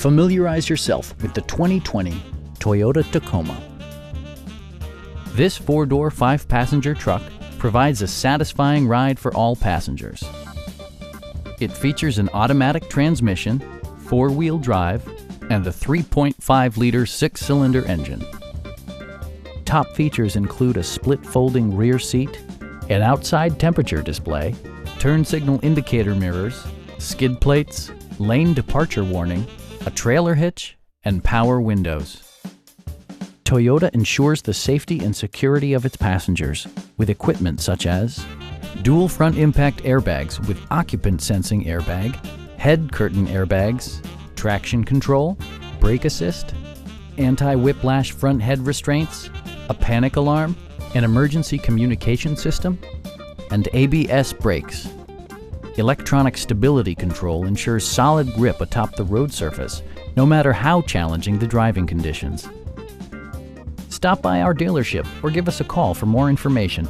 Familiarize yourself with the 2020 Toyota Tacoma. This four-door, five-passenger truck provides a satisfying ride for all passengers. It features an automatic transmission, four-wheel drive, and the 3.5-liter six-cylinder engine. Top features include a split folding rear seat, an outside temperature display, turn signal indicator mirrors, skid plates, lane departure warning, a trailer hitch, and power windows. Toyota ensures the safety and security of its passengers with equipment such as dual front impact airbags with occupant sensing airbag, head curtain airbags, traction control, brake assist, anti-whiplash front head restraints, a panic alarm, an emergency communication system, and ABS brakes. Electronic stability control ensures solid grip atop the road surface, no matter how challenging the driving conditions. Stop by our dealership or give us a call for more information.